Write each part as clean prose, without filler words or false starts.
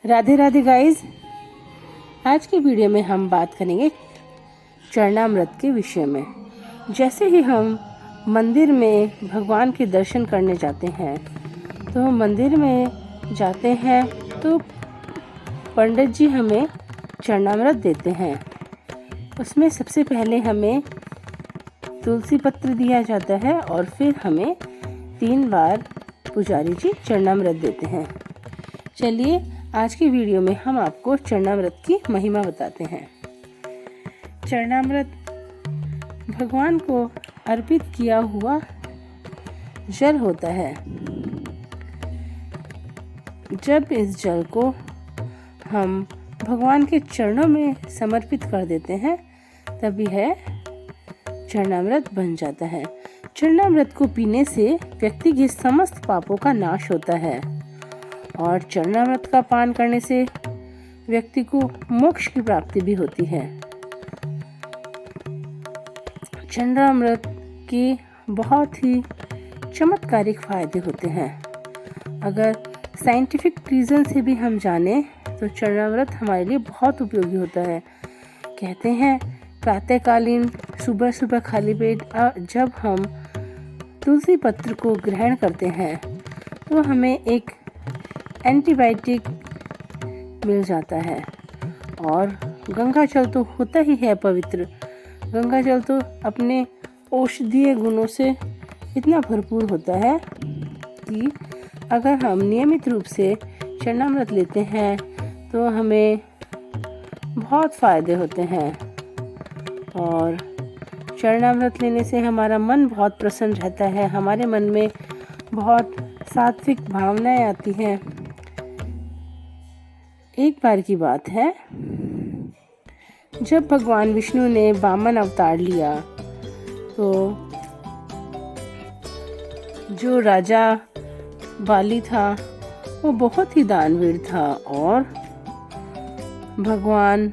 Radhe Radhe guys. आज की video में हम बात करेंगे चरणामृत के विषय में। जैसे ही हम मंदिर में भगवान के दर्शन करने जाते हैं तो मंदिर में जाते हैं तो पंडित जी हमें चरणामृत देते हैं। उसमें सबसे पहले हमें तुलसी पत्र दिया जाता है और फिर हमें 3 बार पुजारी जी चरणामृत देते हैं। चलिए आज की वीडियो में हम आपको चरणामृत की महिमा बताते हैं। चरणामृत भगवान को अर्पित किया हुआ जल होता है। जब इस जल को हम भगवान के चरणों में समर्पित कर देते हैं तब यह चरणामृत बन जाता है। चरणामृत को पीने से व्यक्ति के समस्त पापों का नाश होता है और चरणामृत का पान करने से व्यक्ति को मोक्ष की प्राप्ति भी होती है। चरणामृत के बहुत ही चमत्कारिक फायदे होते हैं। अगर साइंटिफिक रीज़न से भी हम जाने तो चरणामृत हमारे लिए बहुत उपयोगी होता है। कहते हैं प्रातःकालीन सुबह सुबह खाली पेट जब हम तुलसी पत्र को ग्रहण करते हैं तो हमें एक एंटीबायोटिक मिल जाता है। और गंगा जल तो होता ही है पवित्र। गंगा जल तो अपने औषधीय गुणों से इतना भरपूर होता है कि अगर हम नियमित रूप से चरणामृत लेते हैं तो हमें बहुत फ़ायदे होते हैं। और चरणामृत लेने से हमारा मन बहुत प्रसन्न रहता है। हमारे मन में बहुत सात्विक भावनाएं आती हैं। एक बार की बात है, जब भगवान विष्णु ने वामन अवतार लिया तो जो राजा बाली था वो बहुत ही दानवीर था। और भगवान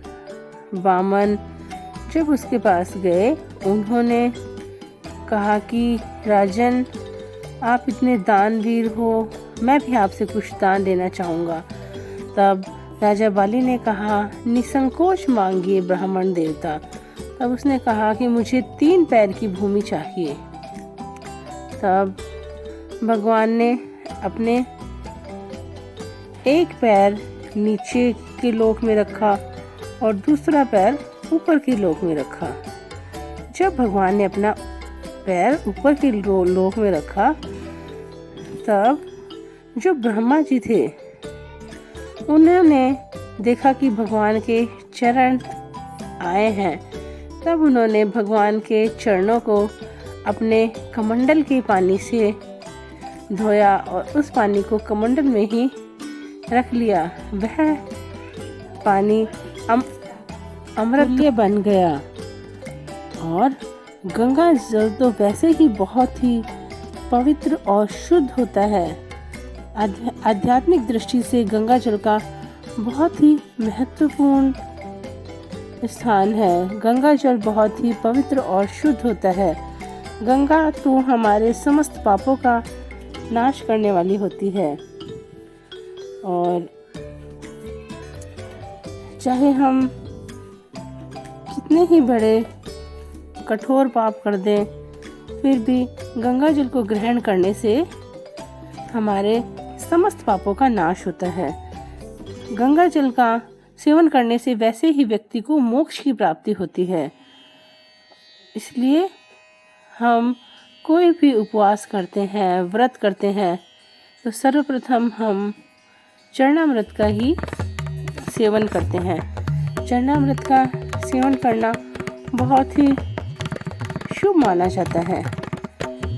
वामन जब उसके पास गए उन्होंने कहा कि राजन, आप इतने दानवीर हो, मैं भी आपसे कुछ दान देना चाहूँगा। तब राजा बाली ने कहा, निसंकोच मांगिए ब्राह्मण देवता। तब उसने कहा कि मुझे 3 पैर की भूमि चाहिए। तब भगवान ने अपने एक पैर नीचे के लोक में रखा और दूसरा पैर ऊपर के लोक में रखा। जब भगवान ने अपना पैर ऊपर के लोक में रखा तब जो ब्रह्मा जी थे उन्होंने देखा कि भगवान के चरण आए हैं। तब उन्होंने भगवान के चरणों को अपने कमंडल के पानी से धोया और उस पानी को कमंडल में ही रख लिया। वह पानी अमृत बन गया। और गंगा जल तो वैसे ही बहुत ही पवित्र और शुद्ध होता है। आध्यात्मिक दृष्टि से गंगा जल का बहुत ही महत्वपूर्ण स्थान है। गंगा जल बहुत ही पवित्र और शुद्ध होता है। गंगा तो हमारे समस्त पापों का नाश करने वाली होती है। और चाहे हम कितने ही बड़े कठोर पाप कर दें फिर भी गंगा जल को ग्रहण करने से हमारे समस्त पापों का नाश होता है। गंगा जल का सेवन करने से वैसे ही व्यक्ति को मोक्ष की प्राप्ति होती है। इसलिए हम कोई भी उपवास करते हैं, व्रत करते हैं तो सर्वप्रथम हम चरणामृत का ही सेवन करते हैं। चरणामृत का सेवन करना बहुत ही शुभ माना जाता है।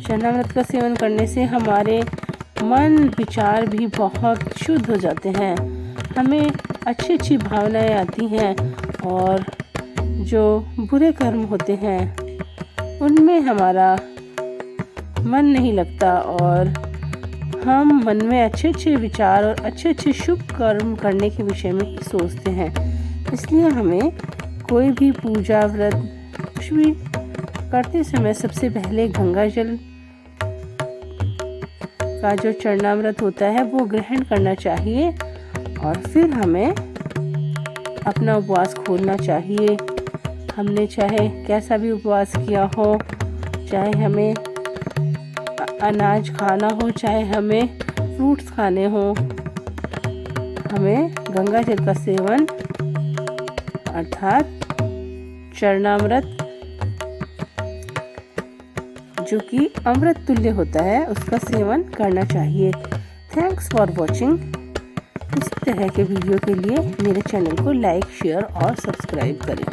चरणामृत का सेवन करने से हमारे मन विचार भी बहुत शुद्ध हो जाते हैं। हमें अच्छी अच्छी भावनाएं आती हैं और जो बुरे कर्म होते हैं उनमें हमारा मन नहीं लगता और हम मन में अच्छे अच्छे विचार और अच्छे अच्छे शुभ कर्म करने के विषय में सोचते हैं। इसलिए हमें कोई भी पूजा व्रत कुछ भी करते समय सबसे पहले गंगा जल का जो चरणामृत होता है वो ग्रहण करना चाहिए और फिर हमें अपना उपवास खोलना चाहिए। हमने चाहे कैसा भी उपवास किया हो, चाहे हमें अनाज खाना हो, चाहे हमें फ्रूट्स खाने हो, हमें गंगा जल का सेवन अर्थात चरणामृत जो कि अमृत तुल्य होता है उसका सेवन करना चाहिए। Thanks for watching. इस तरह के वीडियो के लिए मेरे चैनल को लाइक, शेयर और सब्सक्राइब करें।